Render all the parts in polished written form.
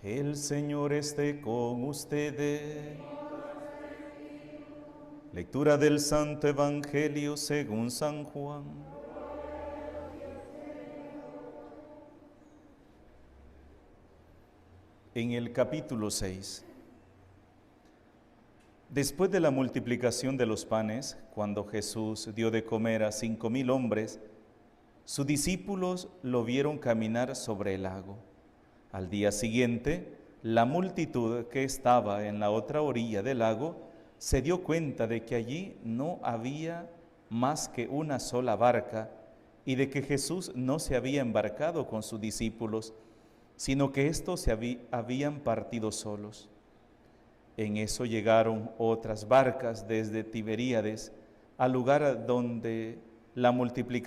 El Señor esté con ustedes. Lectura del Santo Evangelio según San Juan. En el capítulo 6. Después de la multiplicación de los panes, cuando Jesús dio de comer a 5,000 hombres, sus discípulos lo vieron caminar sobre el lago. Al día siguiente, la multitud que estaba en la otra orilla del lago se dio cuenta de que allí no había más que una sola barca y de que Jesús no se había embarcado con sus discípulos, sino que éstos habían partido solos. En eso llegaron otras barcas desde Tiberíades al lugar donde la multitud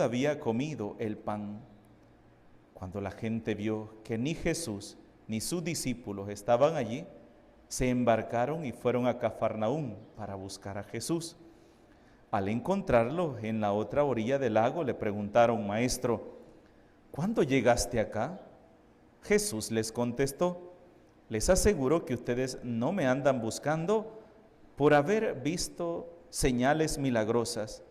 había comido el pan. Cuando la gente vio que ni Jesús ni sus discípulos estaban allí, se embarcaron y fueron a Cafarnaúm para buscar a Jesús. Al encontrarlo en la otra orilla del lago, le preguntaron: Maestro, ¿cuándo llegaste acá? Jesús les contestó: les aseguro que ustedes no me andan buscando por haber visto señales milagrosas,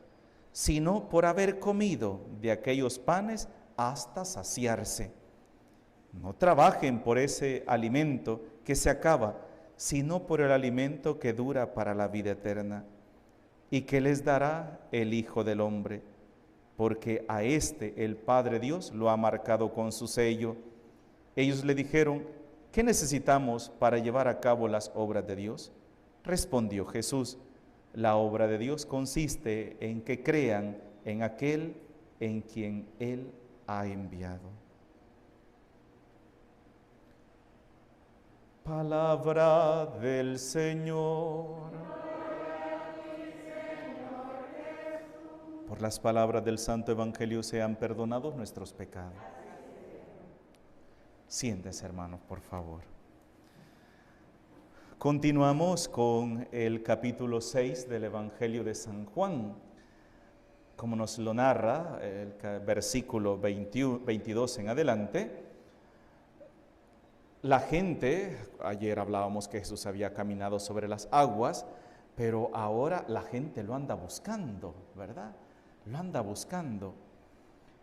sino por haber comido de aquellos panes hasta saciarse. No trabajen por ese alimento que se acaba, sino por el alimento que dura para la vida eterna, y que les dará el Hijo del Hombre, porque a este el Padre Dios lo ha marcado con su sello. Ellos le dijeron: ¿qué necesitamos para llevar a cabo las obras de Dios? Respondió Jesús: la obra de Dios consiste en que crean en aquel en quien Él ha enviado. Palabra del Señor. Por las palabras del Santo Evangelio sean perdonados nuestros pecados. Siéntense, hermanos, por favor. Continuamos con el capítulo 6 del Evangelio de San Juan. Como nos lo narra el versículo 22 en adelante, la gente, ayer hablábamos que Jesús había caminado sobre las aguas, pero ahora la gente lo anda buscando, ¿verdad? Lo anda buscando.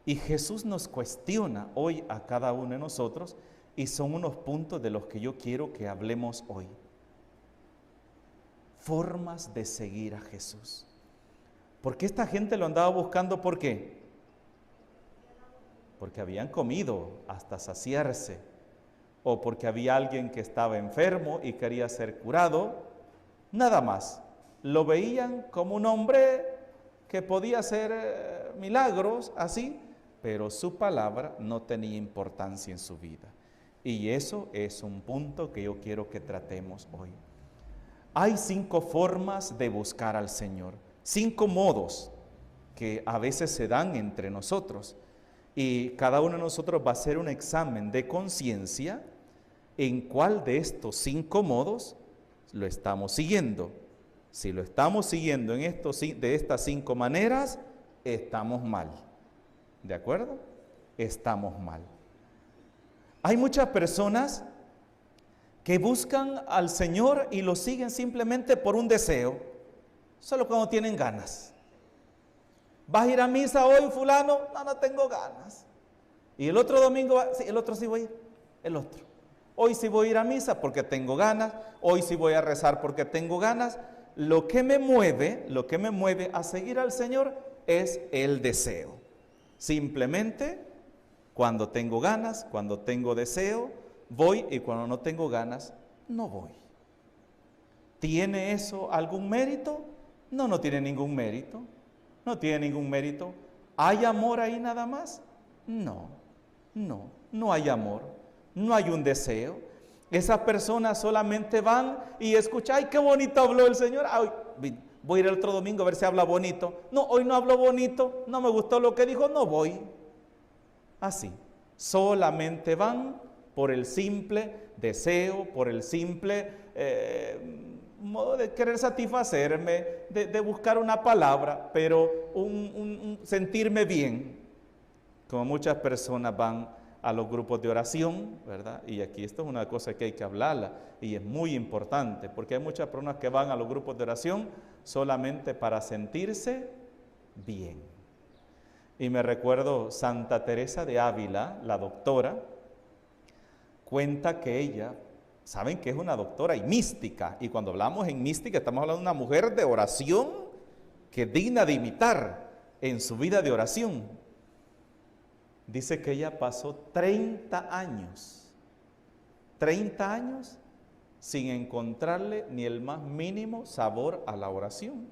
Y Jesús nos cuestiona hoy a cada uno de nosotros, y son unos puntos de los que yo quiero que hablemos hoy. Formas de seguir a Jesús. Porque esta gente lo andaba buscando, ¿por qué? Porque habían comido hasta saciarse, o porque había alguien que estaba enfermo y quería ser curado, nada más. Lo veían como un hombre que podía hacer milagros así, pero su palabra no tenía importancia en su vida. Y eso es un punto que yo quiero que tratemos hoy. Hay 5 formas de buscar al Señor, 5 modos que a veces se dan entre nosotros, y cada uno de nosotros va a hacer un examen de conciencia en cuál de estos 5 modos lo estamos siguiendo. Si lo estamos siguiendo de estas 5 maneras, estamos mal. ¿De acuerdo? Estamos mal. Hay muchas personas que buscan al Señor y lo siguen simplemente por un deseo, solo cuando tienen ganas. ¿Vas a ir a misa hoy, fulano? No tengo ganas. Y el otro domingo, sí, el otro sí voy a ir, el otro. Hoy sí voy a ir a misa porque tengo ganas, hoy sí voy a rezar porque tengo ganas. Lo que me mueve a seguir al Señor es el deseo. Simplemente, cuando tengo ganas, cuando tengo deseo, voy, y cuando no tengo ganas, no voy. ¿Tiene eso algún mérito? No tiene ningún mérito. No tiene ningún mérito. ¿Hay amor ahí nada más? No hay amor. No hay un deseo. Esas personas solamente van y escuchan: ¡ay, qué bonito habló el Señor! Ay, voy a ir el otro domingo a ver si habla bonito. No, hoy no habló bonito, no me gustó lo que dijo, no voy. Así, solamente van por el simple deseo, por el simple modo de querer satisfacerme, de buscar una palabra, pero un sentirme bien. Como muchas personas van a los grupos de oración, ¿verdad? Y aquí esto es una cosa que hay que hablarla y es muy importante, porque hay muchas personas que van a los grupos de oración solamente para sentirse bien. Y me recuerdo Santa Teresa de Ávila, la doctora, cuenta que ella, saben que es una doctora y mística, y cuando hablamos en mística estamos hablando de una mujer de oración que es digna de imitar en su vida de oración. Dice que ella pasó 30 años sin encontrarle ni el más mínimo sabor a la oración.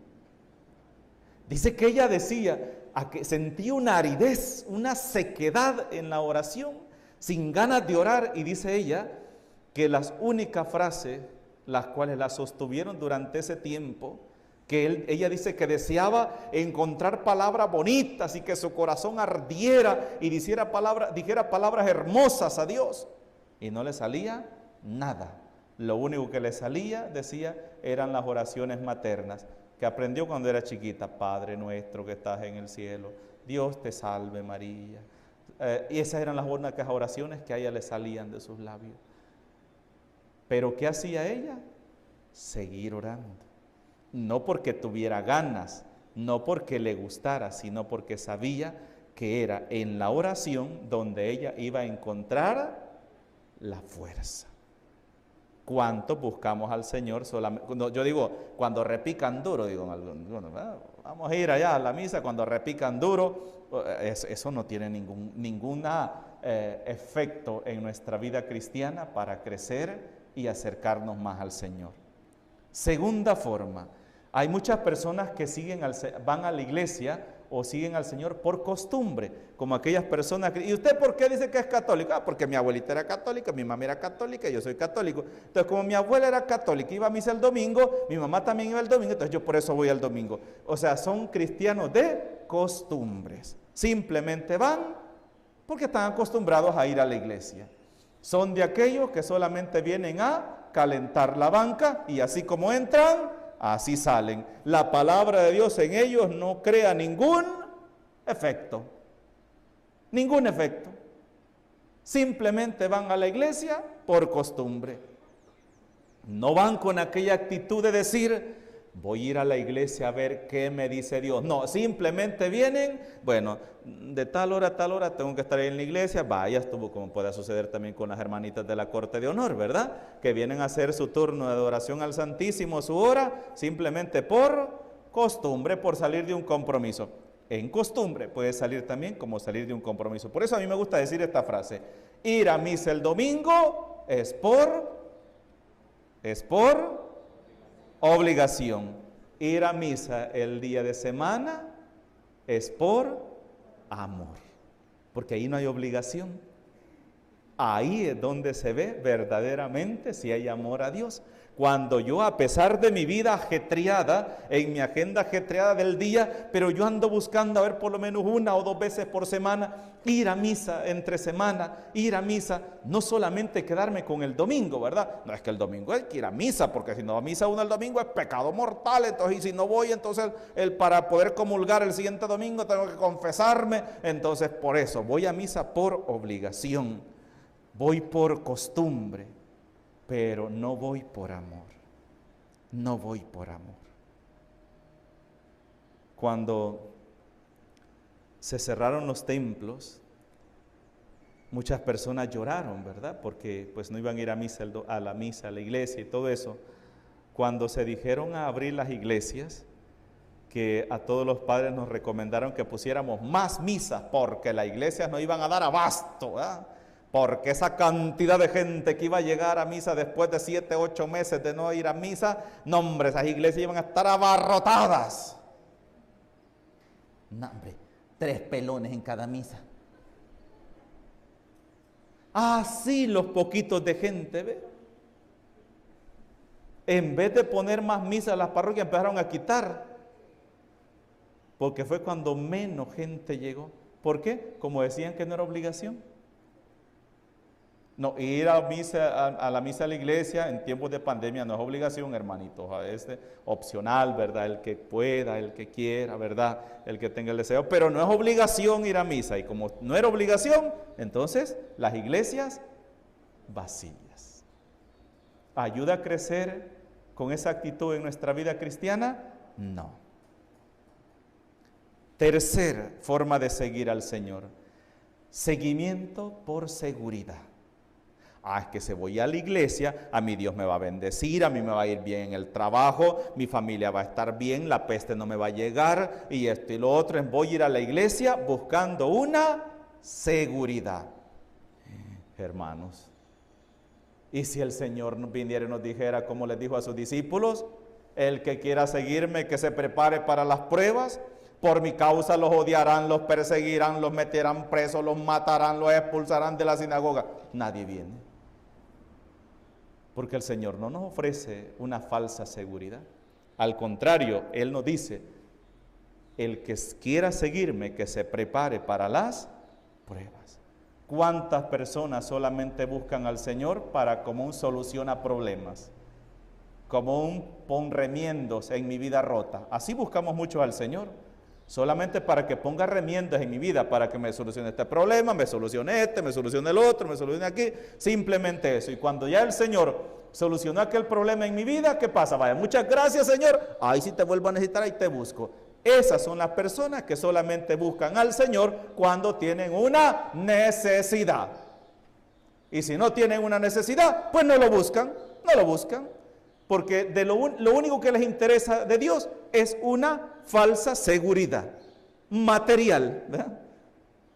Dice que ella decía que sentía una aridez, una sequedad en la oración, sin ganas de orar, y dice ella que las únicas frases, las cuales la sostuvieron durante ese tiempo, que ella dice que deseaba encontrar palabras bonitas y que su corazón ardiera y dijera palabras hermosas a Dios, y no le salía nada. Lo único que le salía, decía, eran las oraciones maternas, que aprendió cuando era chiquita: Padre nuestro que estás en el cielo, Dios te salve María. Y esas eran las únicas oraciones que a ella le salían de sus labios. Pero ¿qué hacía ella? Seguir orando. No porque tuviera ganas, no porque le gustara, sino porque sabía que era en la oración donde ella iba a encontrar la fuerza. ¿Cuántos buscamos al Señor solamente? Yo digo, cuando repican duro, digo, vamos a ir allá a la misa cuando repican duro. Eso no tiene ningún efecto en nuestra vida cristiana para crecer y acercarnos más al Señor. Segunda forma, hay muchas personas que van a la iglesia o siguen al Señor por costumbre, como aquellas personas que... ¿Y usted por qué dice que es católico? Porque mi abuelita era católica, mi mamá era católica y yo soy católico. Entonces, como mi abuela era católica, iba a misa el domingo, mi mamá también iba el domingo, entonces yo por eso voy al domingo. O sea, son cristianos de costumbres. Simplemente van porque están acostumbrados a ir a la iglesia. Son de aquellos que solamente vienen a calentar la banca y así como entran, así salen. La palabra de Dios en ellos no crea ningún efecto. Ningún efecto. Simplemente van a la iglesia por costumbre. No van con aquella actitud de decir: voy a ir a la iglesia a ver qué me dice Dios. No, simplemente vienen, bueno, de tal hora a tal hora tengo que estar en la iglesia. Vaya, estuvo como puede suceder también con las hermanitas de la corte de honor, ¿verdad? Que vienen a hacer su turno de adoración al Santísimo, su hora, simplemente por costumbre, por salir de un compromiso. En costumbre puede salir también como salir de un compromiso. Por eso a mí me gusta decir esta frase: ir a misa el domingo es por obligación. Ir a misa el día de semana es por amor, porque ahí no hay obligación. Ahí es donde se ve verdaderamente si hay amor a Dios. Cuando yo, a pesar de mi vida ajetreada, en mi agenda ajetreada del día, pero yo ando buscando a ver por lo menos 1 o 2 veces por semana, ir a misa entre semana, ir a misa, no solamente quedarme con el domingo, ¿verdad? No es que el domingo hay que ir a misa, porque si no va a misa uno el domingo es pecado mortal, entonces, y si no voy, entonces para poder comulgar el siguiente domingo tengo que confesarme. Entonces, por eso voy a misa por obligación, voy por costumbre, pero no voy por amor. No voy por amor. Cuando se cerraron los templos, muchas personas lloraron, ¿verdad? Porque pues no iban a ir a la misa, a la iglesia y todo eso. Cuando se dijeron a abrir las iglesias, que a todos los padres nos recomendaron que pusiéramos más misas, porque las iglesias no iban a dar abasto, ¿verdad? Porque esa cantidad de gente que iba a llegar a misa después de 7, 8 meses de no ir a misa, no hombre, esas iglesias iban a estar abarrotadas. No hombre, 3 pelones en cada misa. Así los poquitos de gente, ¿ve? En vez de poner más misas, las parroquias empezaron a quitar, porque fue cuando menos gente llegó. ¿Por qué? Como decían que no era obligación. No, ir a misa, a la misa de la iglesia en tiempos de pandemia no es obligación, hermanitos, es opcional, ¿verdad? El que pueda, el que quiera, ¿verdad? El que tenga el deseo, pero no es obligación ir a misa. Y como no era obligación, entonces las iglesias vacías. ¿Ayuda a crecer con esa actitud en nuestra vida cristiana? No. Tercera forma de seguir al Señor: seguimiento por seguridad. Es que si voy a la iglesia, a mí Dios me va a bendecir, a mí me va a ir bien en el trabajo, mi familia va a estar bien, la peste no me va a llegar, y esto y lo otro. Voy a ir a la iglesia buscando una seguridad. Hermanos, y si el Señor viniera y nos dijera, como les dijo a sus discípulos, el que quiera seguirme, que se prepare para las pruebas, por mi causa los odiarán, los perseguirán, los meterán presos, los matarán, los expulsarán de la sinagoga. Nadie viene. Porque el Señor no nos ofrece una falsa seguridad. Al contrario, Él nos dice, el que quiera seguirme, que se prepare para las pruebas. ¿Cuántas personas solamente buscan al Señor para como un solución a problemas? Como un pon remiendos en mi vida rota. Así buscamos mucho al Señor. Solamente para que ponga remiendos en mi vida, para que me solucione este problema, me solucione este, me solucione el otro, me solucione aquí. Simplemente eso. Y cuando ya el Señor solucionó aquel problema en mi vida, ¿qué pasa? Vaya, muchas gracias, Señor. Ahí sí te vuelvo a necesitar, ahí te busco. Esas son las personas que solamente buscan al Señor cuando tienen una necesidad. Y si no tienen una necesidad, pues no lo buscan. Porque de lo único que les interesa de Dios es una falsa seguridad material, ¿verdad?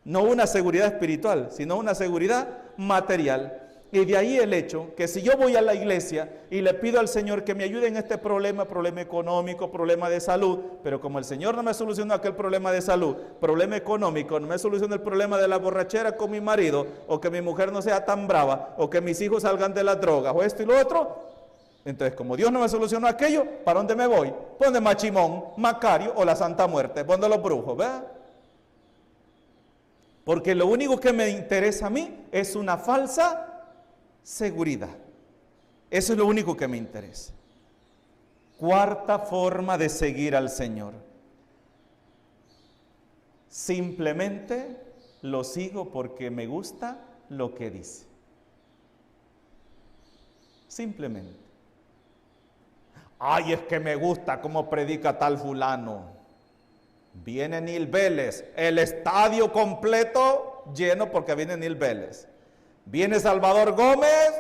No una seguridad espiritual, sino una seguridad material. Y de ahí el hecho que si yo voy a la iglesia y le pido al Señor que me ayude en este problema económico, problema de salud, pero como el Señor no me solucionó aquel problema de salud, problema económico, no me solucionó el problema de la borrachera con mi marido, o que mi mujer no sea tan brava, o que mis hijos salgan de las drogas, o esto y lo otro, entonces como Dios no me solucionó aquello, ¿para dónde me voy? ¿Para dónde Machimón, Macario o la Santa Muerte? ¿Para dónde los brujos? ¿Verdad? Porque lo único que me interesa a mí es una falsa seguridad. Eso es lo único que me interesa. Cuarta forma de seguir al Señor: simplemente lo sigo porque me gusta lo que dice. Simplemente. Ay, es que me gusta cómo predica tal fulano. Viene Nil Vélez, el estadio completo lleno porque viene Nil Vélez. Viene Salvador Gómez,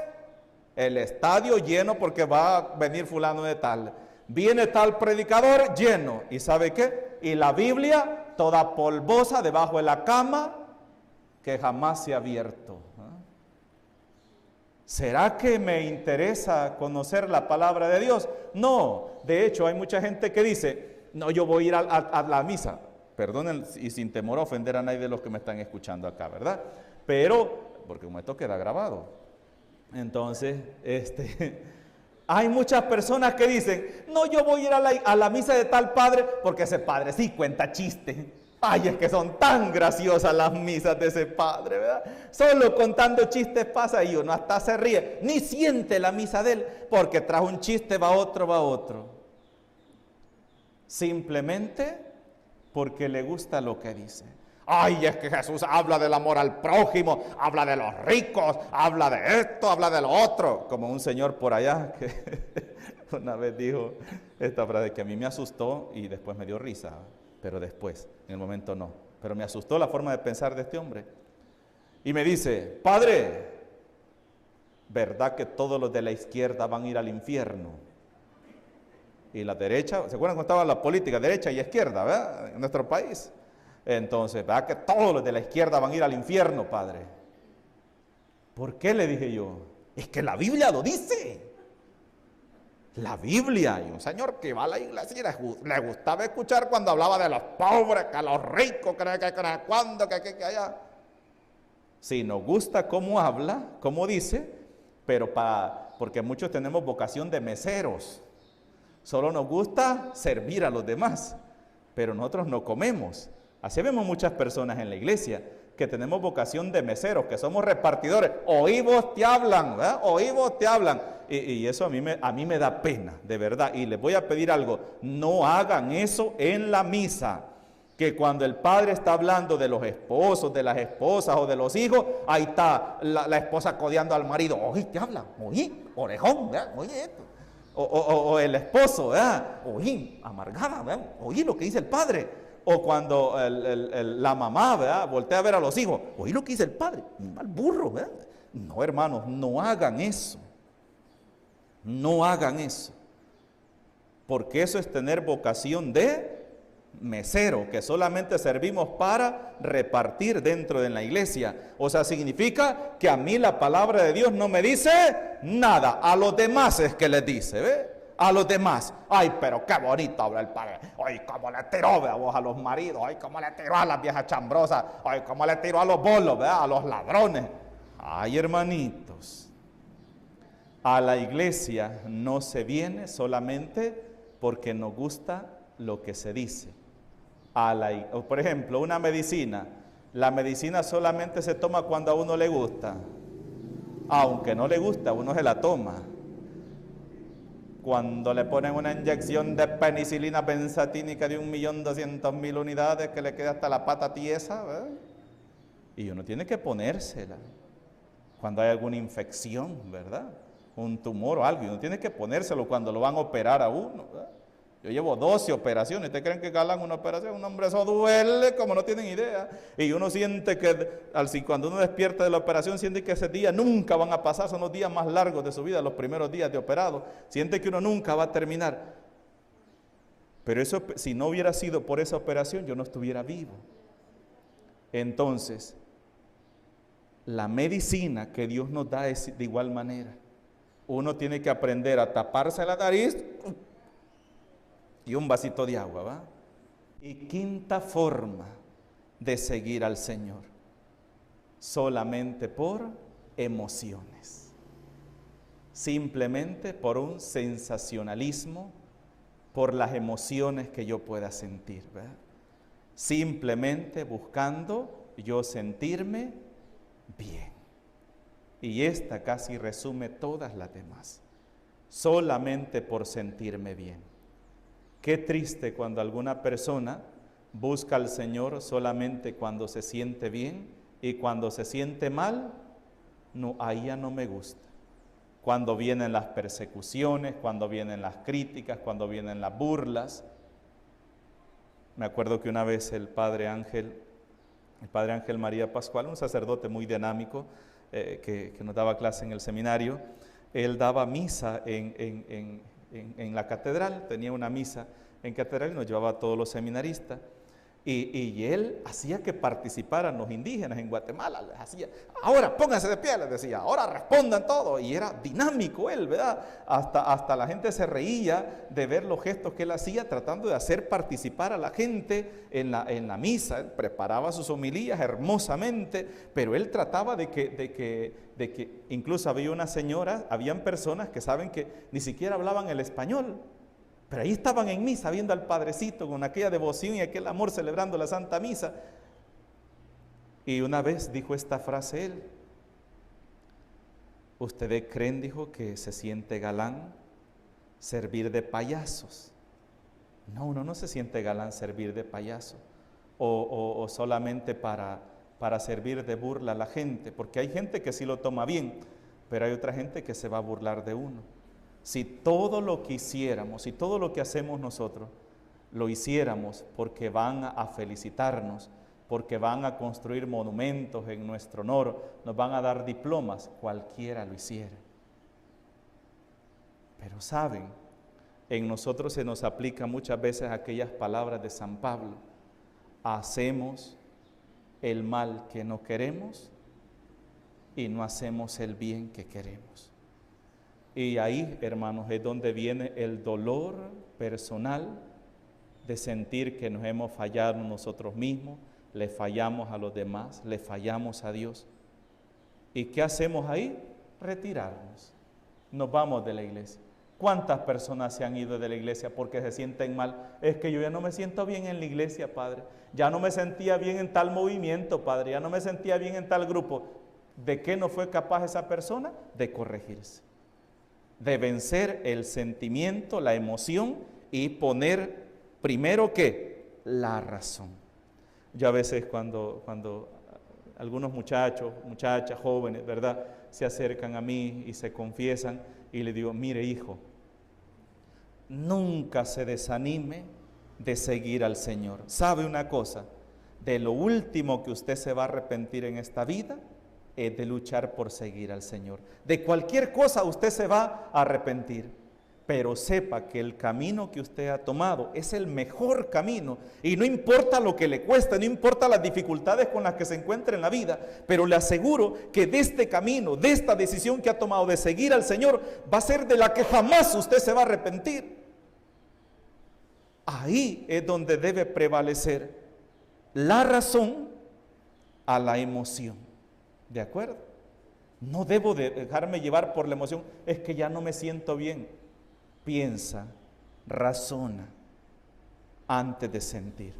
el estadio lleno porque va a venir fulano de tal. Viene tal predicador, lleno. ¿Y sabe qué? Y la Biblia toda polvosa debajo de la cama, que jamás se ha abierto. ¿Será que me interesa conocer la palabra de Dios? No. De hecho, hay mucha gente que dice, no, yo voy a ir a la misa. Perdonen, y sin temor a ofender a nadie de los que me están escuchando acá, ¿verdad? Pero, porque como esto queda grabado. Entonces, hay muchas personas que dicen, no, yo voy a ir a la misa de tal padre, porque ese padre sí cuenta chiste. Ay, es que son tan graciosas las misas de ese padre, ¿verdad? Solo contando chistes pasa y uno hasta se ríe, ni siente la misa de él, porque tras un chiste va otro. Simplemente porque le gusta lo que dice. Ay, es que Jesús habla del amor al prójimo, habla de los ricos, habla de esto, habla de lo otro. Como un señor por allá que una vez dijo esta frase que a mí me asustó y después me dio risa. Pero después, en el momento no. Pero me asustó la forma de pensar de este hombre. Y me dice, padre, ¿verdad que todos los de la izquierda van a ir al infierno? Y la derecha, ¿se acuerdan cuando estaba la política, derecha y izquierda, verdad? En nuestro país. Entonces, ¿verdad que todos los de la izquierda van a ir al infierno, padre? ¿Por qué? Le dije yo. Es que la Biblia lo dice. La Biblia. Y un señor que va a la iglesia y le gustaba escuchar cuando hablaba de los pobres, que los ricos, que cuando, que allá. Sí, nos gusta cómo habla, cómo dice, pero porque muchos tenemos vocación de meseros. Solo nos gusta servir a los demás, pero nosotros no comemos. Así vemos muchas personas en la iglesia que tenemos vocación de meseros, que somos repartidores. Oí vos te hablan, ¿verdad? Oí vos te hablan. Y eso a mí me da pena, de verdad. Y les voy a pedir algo, no hagan eso en la misa. Que cuando el padre está hablando de los esposos, de las esposas o de los hijos, ahí está la esposa codeando al marido. Oí te hablan, oí, orejón, ¿verdad? Oí esto. O el esposo, ¿verdad? Oí, amargada, ¿verdad? Oí lo que dice el padre. O cuando la mamá, ¿verdad?, voltea a ver a los hijos, oí lo que dice el padre, un mal burro, ¿verdad? No, hermanos, no hagan eso. No hagan eso. Porque eso es tener vocación de mesero, que solamente servimos para repartir dentro de la iglesia. O sea, significa que a mí la palabra de Dios no me dice nada, a los demás es que les dice, ¿ve? A los demás. Ay, pero qué bonito habla el padre. Ay, cómo le tiró a vos a los maridos. Ay, cómo le tiró a las viejas chambrosas. Ay, cómo le tiró a los bolos, ¿verdad? A los ladrones. Ay, hermanitos, a la iglesia no se viene solamente porque nos gusta lo que se dice. Por ejemplo, una medicina. La medicina solamente se toma cuando a uno le gusta. Aunque no le gusta, uno se la toma. Cuando le ponen una inyección de penicilina pensatínica de 1.200.000 unidades que le queda hasta la pata tiesa, ¿verdad? Y uno tiene que ponérsela. Cuando hay alguna infección, ¿verdad? Un tumor o algo, y uno tiene que ponérselo cuando lo van a operar a uno, ¿verdad? Yo llevo 12 operaciones. ¿Ustedes creen que Galán una operación? Un hombre, eso duele como no tienen idea. Y uno siente que cuando uno despierta de la operación, siente que ese día nunca van a pasar. Son los días más largos de su vida, los primeros días de operado. Siente que uno nunca va a terminar. Pero eso, si no hubiera sido por esa operación, yo no estuviera vivo. Entonces, la medicina que Dios nos da es de igual manera. Uno tiene que aprender a taparse la nariz y un vasito de agua, ¿va? Y quinta forma de seguir al Señor, solamente por emociones, simplemente por un sensacionalismo, por las emociones que yo pueda sentir, ¿verdad? Simplemente buscando yo sentirme bien. Y esta casi resume todas las demás, solamente por sentirme bien. Qué triste cuando alguna persona busca al Señor solamente cuando se siente bien, y cuando se siente mal, no, ahí ya no me gusta. Cuando vienen las persecuciones, cuando vienen las críticas, cuando vienen las burlas. Me acuerdo que una vez el padre Ángel María Pascual, un sacerdote muy dinámico, que nos daba clase en el seminario, él daba misa en la catedral, tenía una misa en catedral y nos llevaba a todos los seminaristas. Y él hacía que participaran los indígenas en Guatemala, les hacía, ahora pónganse de pie, les decía, ahora respondan todos, y era dinámico él, ¿verdad? Hasta la gente se reía de ver los gestos que él hacía, tratando de hacer participar a la gente en la misa. Él preparaba sus homilías hermosamente, pero él trataba de que incluso habían personas que saben que ni siquiera hablaban el español, pero ahí estaban en misa viendo al Padrecito con aquella devoción y aquel amor celebrando la Santa Misa. Y una vez dijo esta frase él: ¿ustedes creen, dijo, que se siente galán servir de payasos? No, uno no se siente galán servir de payaso o solamente para servir de burla a la gente, porque hay gente que sí lo toma bien, pero hay otra gente que se va a burlar de uno. Si todo lo que hiciéramos, si todo lo que hacemos nosotros, lo hiciéramos porque van a felicitarnos, porque van a construir monumentos en nuestro honor, nos van a dar diplomas, cualquiera lo hiciera. Pero saben, en nosotros se nos aplica muchas veces aquellas palabras de San Pablo: hacemos el mal que no queremos y no hacemos el bien que queremos. Y ahí, hermanos, es donde viene el dolor personal de sentir que nos hemos fallado nosotros mismos, le fallamos a los demás, le fallamos a Dios. ¿Y qué hacemos ahí? Retirarnos. Nos vamos de la iglesia. ¿Cuántas personas se han ido de la iglesia porque se sienten mal? Es que yo ya no me siento bien en la iglesia, Padre. Ya no me sentía bien en tal movimiento, Padre. Ya no me sentía bien en tal grupo. ¿De qué no fue capaz esa persona? De corregirse, de vencer el sentimiento, la emoción y poner primero ¿qué? La razón. Yo a veces cuando algunos muchachos, muchachas, jóvenes, ¿verdad?, se acercan a mí y se confiesan y le digo, mire hijo, nunca se desanime de seguir al Señor. ¿Sabe una cosa? De lo último que usted se va a arrepentir en esta vida es de luchar por seguir al Señor. De cualquier cosa usted se va a arrepentir, pero sepa que el camino que usted ha tomado es el mejor camino y no importa lo que le cueste, no importa las dificultades con las que se encuentre en la vida, pero le aseguro que de este camino, de esta decisión que ha tomado de seguir al Señor, va a ser de la que jamás usted se va a arrepentir. Ahí es donde debe prevalecer la razón a la emoción. ¿De acuerdo? No debo de dejarme llevar por la emoción. Es que ya no me siento bien. Piensa, razona antes de sentir.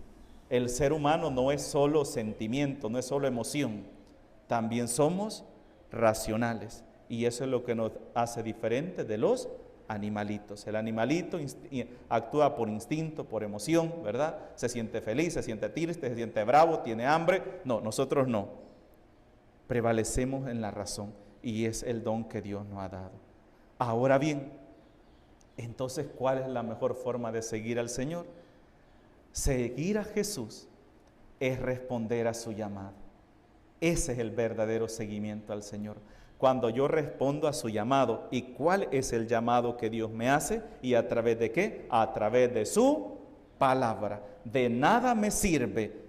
El ser humano no es solo sentimiento, no es solo emoción. También somos racionales. Y eso es lo que nos hace diferentes de los animalitos. El animalito actúa por instinto, por emoción, ¿verdad? Se siente feliz, se siente triste, se siente bravo, tiene hambre. No, nosotros no. Prevalecemos en la razón y es el don que Dios nos ha dado. Ahora bien, entonces, ¿cuál es la mejor forma de seguir al Señor? Seguir a Jesús es responder a su llamado. Ese es el verdadero seguimiento al Señor. Cuando yo respondo a su llamado, ¿y cuál es el llamado que Dios me hace? ¿Y a través de qué? A través de su palabra. De nada me sirve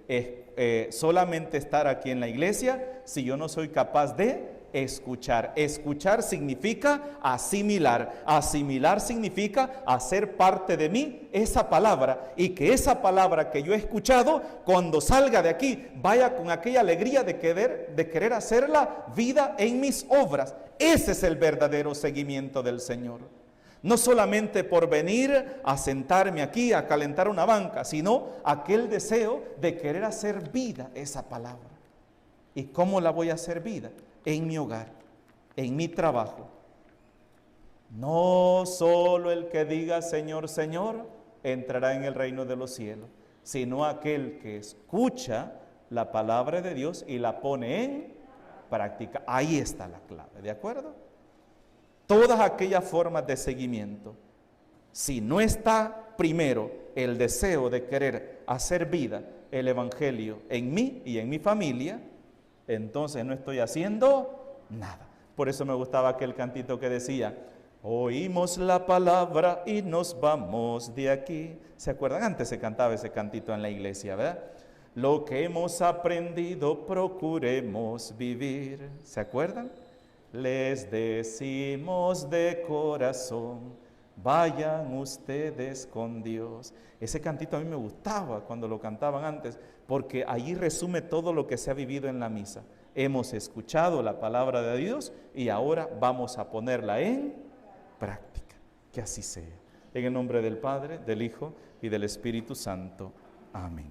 solamente estar aquí en la iglesia si yo no soy capaz de escuchar. Escuchar significa asimilar. Asimilar significa hacer parte de mí esa palabra y que esa palabra que yo he escuchado, cuando salga de aquí, vaya con aquella alegría de querer hacerla vida en mis obras. Ese es el verdadero seguimiento del Señor. No solamente por venir a sentarme aquí, a calentar una banca, sino aquel deseo de querer hacer vida esa palabra. ¿Y cómo la voy a hacer vida? En mi hogar, en mi trabajo. No solo el que diga Señor, Señor, entrará en el reino de los cielos, sino aquel que escucha la palabra de Dios y la pone en práctica. Ahí está la clave, ¿de acuerdo? Todas aquellas formas de seguimiento, si no está primero el deseo de querer hacer vida el evangelio en mí y en mi familia, entonces no estoy haciendo nada. Por eso me gustaba aquel cantito que decía, oímos la palabra y nos vamos de aquí. ¿Se acuerdan? Antes se cantaba ese cantito en la iglesia, ¿verdad? Lo que hemos aprendido procuremos vivir. ¿Se acuerdan? Les decimos de corazón, vayan ustedes con Dios. Ese cantito a mí me gustaba cuando lo cantaban antes, porque allí resume todo lo que se ha vivido en la misa. Hemos escuchado la palabra de Dios y ahora vamos a ponerla en práctica. Que así sea. En el nombre del Padre, del Hijo y del Espíritu Santo. Amén.